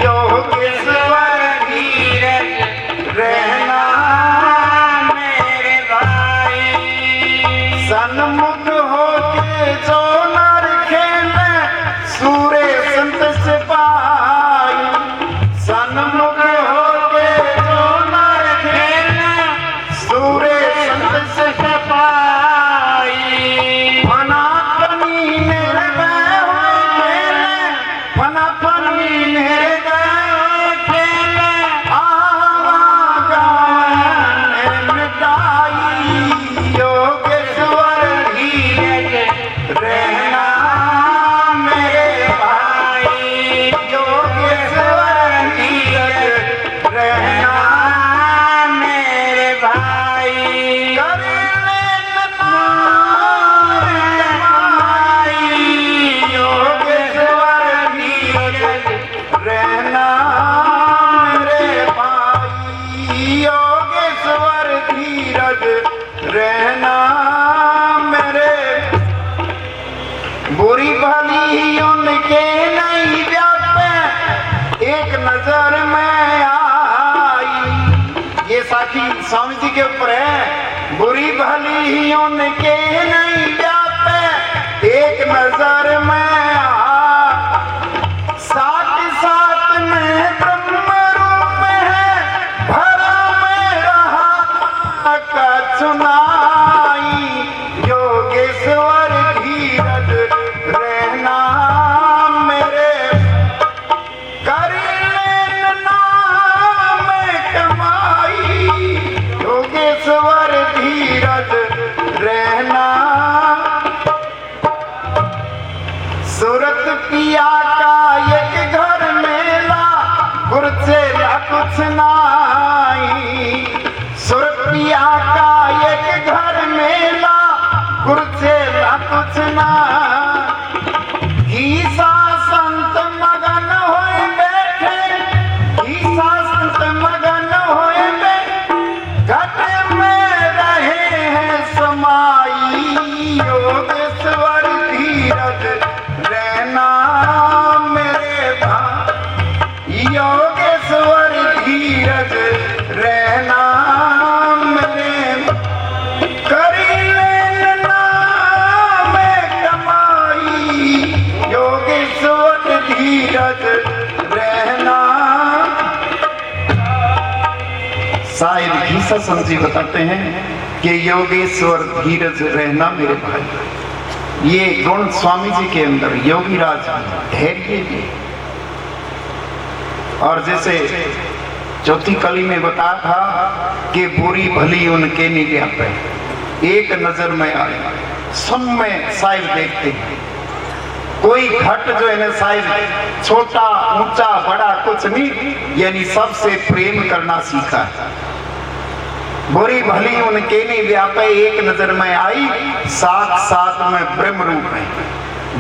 Speaker 2: योगेश्वर धीरज रहना मेरे भाई, सन्मुख होके जो नर खेले, सूरे संत से पाई, सन्मुख होके जो नर खेले, सूरे संत से पाई, फना फनी निर्भय हुए खेले, फना फनी निर्भय हुए खेले, आवागमन मिटाई, योगेश्वर धीरज रहना मेरे भाई, योगेश्वर धीरज रहना मेरे भाई, कर लेन नाम कमाई, योगेश्वर धीरज रहना मेरे भाई, योगेश्वर धीरज रहना मेरे, बुरी भली उनके नहीं व्यापे, एक नजर में आई, ये साथी स्वामी जी के ऊपर है, बुरी भली उनके नहीं व्यापे, एक नजर में आ, साथ साथ में ब्रह्म रूप है, भरम रहा का चुनाई, योगेश्वर धीरज रहना ईश्वर धीरज रहना। सूरत पिया का एक घर मेला गुरचेला कुछ नाई। सूरत पिया का एक घर मेला गुरचेला कुछ नाई। ईसा संत मगन होए बैठे, ईसा संत मगन होए बैठे, घट में रहे हैं समाई। योगेश्वर धीरज रहना मेरे भाई, योगेश्वर धीरज रहना मेरे। करी लेना में कमाई, योगेश्वर धीरज रहना। शायद घीसा संत जी बताते हैं कि योगेश्वर धीरज रहना मेरे भाई। ये गुण स्वामी जी के अंदर योगीराज धैर्य भी। और जैसे चौथी कली में बताया था कि बुरी भली उनके निव्यापे, एक नजर में आए, सब में साइज देखते हैं। कोई घट जो है ना साइज छोटा ऊंचा बड़ा कुछ नहीं, यानी सबसे प्रेम करना सीखा है। बुरी भली उनके नहीं व्यापे, एक नजर में आई, साथ साथ में ब्रह्म रूप है।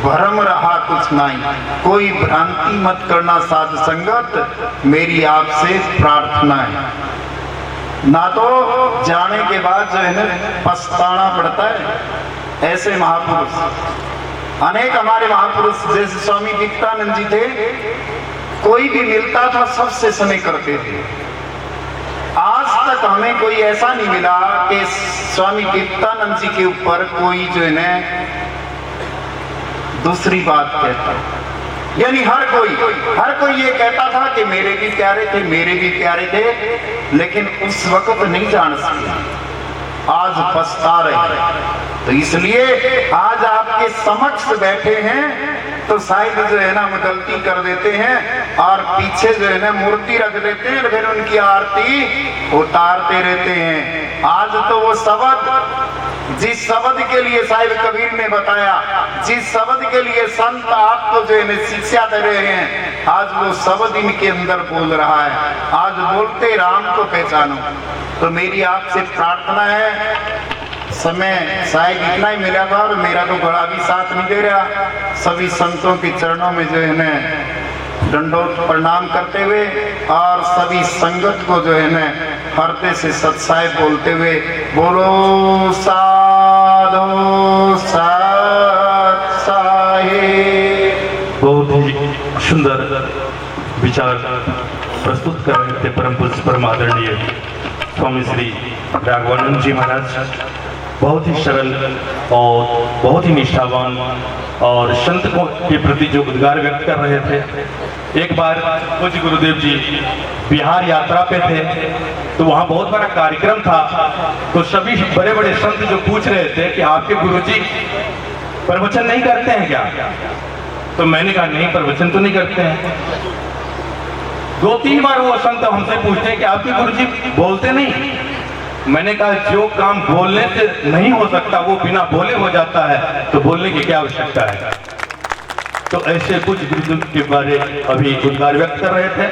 Speaker 2: भ्रम रहा कुछ नहीं, कोई भ्रांति मत करना साध संगत, मेरी आपसे प्रार्थना है। ना तो जाने के बाद जो है ना पछताना पड़ता है। ऐसे महापुरुष अनेक हमारे महापुरुष जैसे स्वामी दीप्तानंद जी थे, कोई भी मिलता था सबसे स्नेह करते थे। आज तक हमें कोई ऐसा नहीं मिला कि स्वामी दीप्तानंद जी के ऊपर कोई जो है ना दूसरी बात कहता। यानी हर कोई ये कहता था कि मेरे भी प्यारे थे, मेरे भी प्यारे थे, लेकिन उस वक्त नहीं जान सके। आज पछता रहे। तो इसलिए आज आपके समक्ष बैठे हैं तो शायद जो है ना हम गलती कर देते हैं और पीछे जो है ना मूर्ति रख देते हैं, फिर उनकी आरती उतारते रहते हैं। आज तो वो शब्द, जिस शब्द के लिए शायद कबीर ने बताया, जिस शब्द के लिए संत आपको जो है शिक्षा दे रहे हैं, आज वो शब्द इनके अंदर बोल रहा है। आज बोलते राम को पहचानो। तो मेरी आपसे प्रार्थना है, समय शायद इतना ही मिला था और मेरा तो गला भी साथ नहीं दे रहा। सभी संतों के चरणों में जो है ना दंडोत प्रणाम करते हुए और सभी संगत को जो है ना हृदय से सत्साय बोलते हुए बोलो साधो सत्साहे।
Speaker 3: बहुत ही सुंदर विचार प्रस्तुत कर रहे थे परम पूज्य परम आदरणीय स्वामी श्री राघवानंद जी महाराज। बहुत ही सरल और बहुत ही निष्ठावान और संत को के प्रति जो उद्गार व्यक्त कर रहे थे। एक बार पूज्य गुरुदेव जी बिहार यात्रा पे थे, तो वहाँ बहुत बड़ा कार्यक्रम था। तो सभी बड़े बड़े संत जो पूछ रहे थे कि आपके गुरुजी प्रवचन नहीं करते हैं क्या? तो मैंने कहा नहीं, प्रवचन तो नहीं करते हैं। 2-3 बार वो संत हमसे पूछते हैं कि आपके गुरुजी बोलते नहीं। मैंने कहा जो काम बोलने से नहीं हो सकता वो बिना बोले हो जाता है, तो बोलने की क्या आवश्यकता है। तो ऐसे कुछ गुरुदेव के बारे अभी उद्गार व्यक्त कर रहे थे।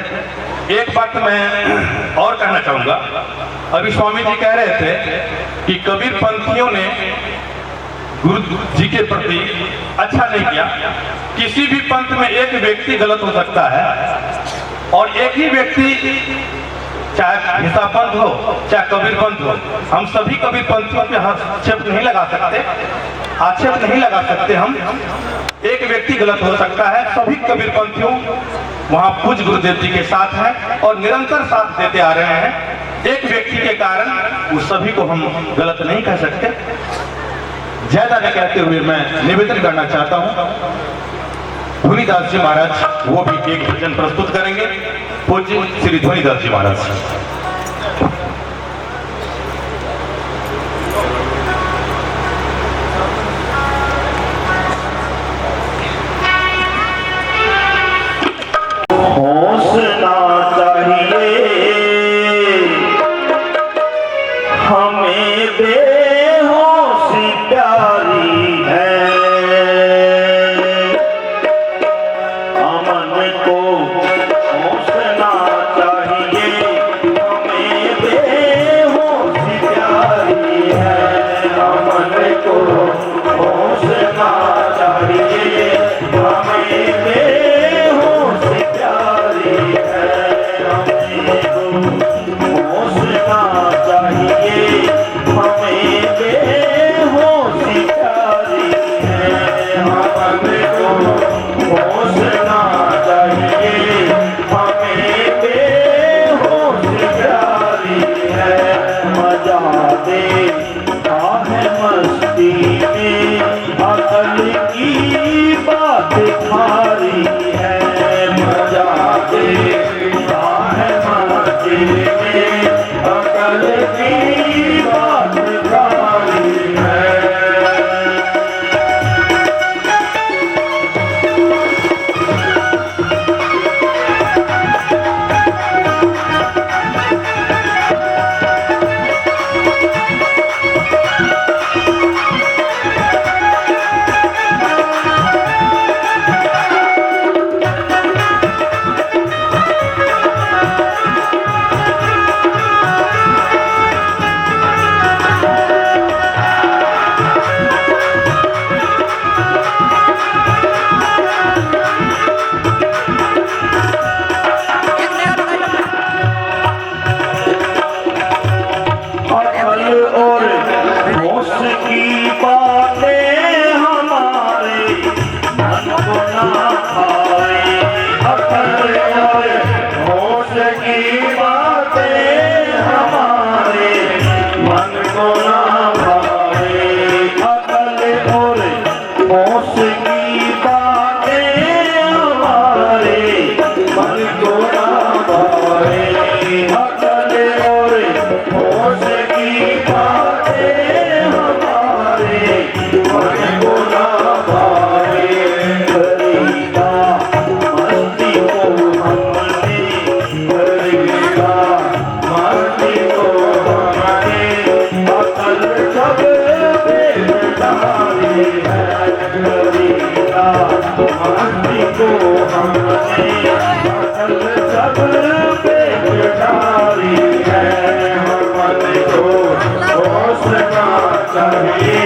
Speaker 3: एक बात मैं और कहना चाहूंगा, अभी स्वामी जी कह रहे थे कि कबीर पंथियों ने गुरु जी के प्रति अच्छा नहीं किया। किसी भी पंथ में एक व्यक्ति गलत हो सकता है और एक ही व्यक्ति, चाहे हिसा पंथ हो चाहे कबीर पंथ हो, हम सभी कबीर पंथियों पे आक्षेप नहीं लगा सकते। हम एक व्यक्ति गलत हो सकता है, सभी कबीर पंथियों वहाँ पूज्य गुरुदेव जी के साथ हैं और निरंतर साथ देते आ रहे हैं। एक व्यक्ति के कारण उस सभी को हम गलत नहीं कह सकते। ज्यादा न कहते हुए मैं निवेदन करना चाहता हूँ, ध्वनिदास जी महाराज वो भी एक भजन प्रस्तुत करेंगे। पूज्य श्री ध्वनिदास जी महाराज।
Speaker 2: हौसला चाहिए हमें हमें बेहोशी प्यारी है। अमन को हौसला चाहिए, हमें बेहोशी प्यारी है। अमन को हौसला चाहिए, हमें बेहोशी प्यारी है। हमें हौसला चाहिए, हमें बेहोशी प्यारी है। अमन को हौसला चाहिए, हमें बेहोशी प्यारी है। मजा दे है मस्ती में, अकल की बात खारी है। मजा दे है मस्ती में, अकल की बात खारी है। अकल और होश की बातें हमारे मन को ना खाए। अकल और होश की बातें हमारे मन को ना खाए। अकल और होश की बातें हमारे मन को ना खाए। अकल और होश की बातें हमारे मन को ना भाए। खरीदा मस्ती को हमने, खरीदा मस्ती को हमने, अकल सब बेदारी है। खरीदा मस्ती को हमने, अकल सब बेदारी है। मन को हौसला चाहिए,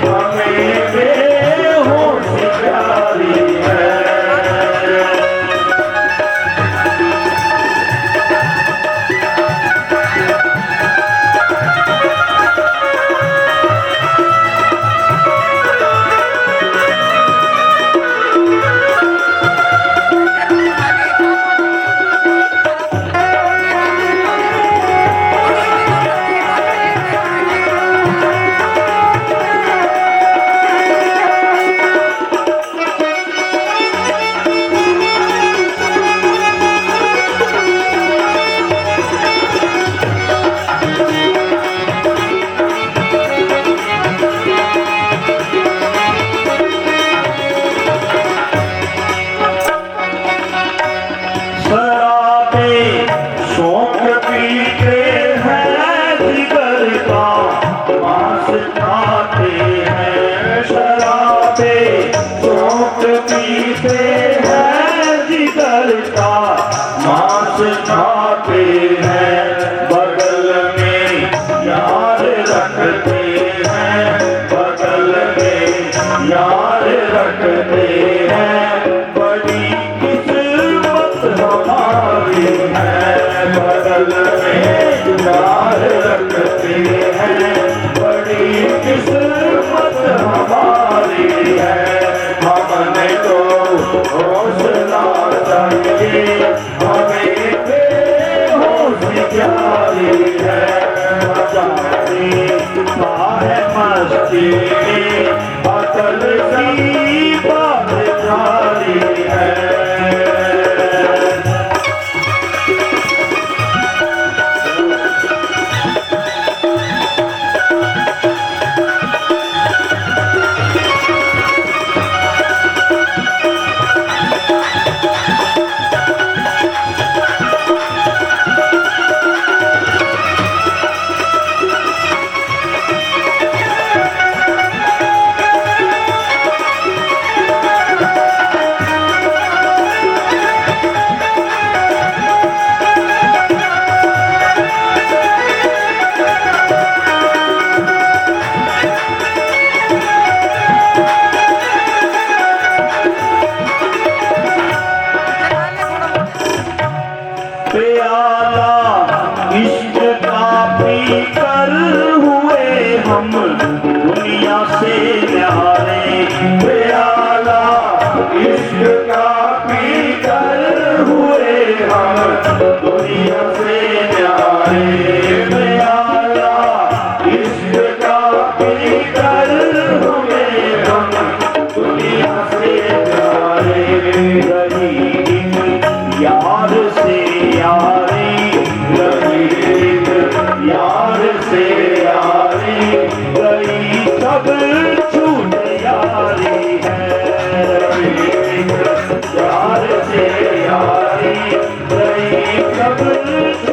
Speaker 2: हमें बेहोशी प्यारी है। शराबे शौक पीते हैं, जिगर का मांस खाते हैं। शराबे शौक पीते हैं, जिगर का मांस खाते हैं। बगल में यार रखते हैं, बगल में यार रखते हैं। बड़ी किस्मत हमारी है, बगल में यार रखते हैं। बड़ी किस्मत हमारी है। हमने तो हौसला चाहिए, हमें बेहोशी प्यारी है। मजा दे इश्क का भीतर हमें हम दुनिया से प्यारे रही यार से यारी रही यार से यारी गई सब छूट यारी है यार से यारी गई सब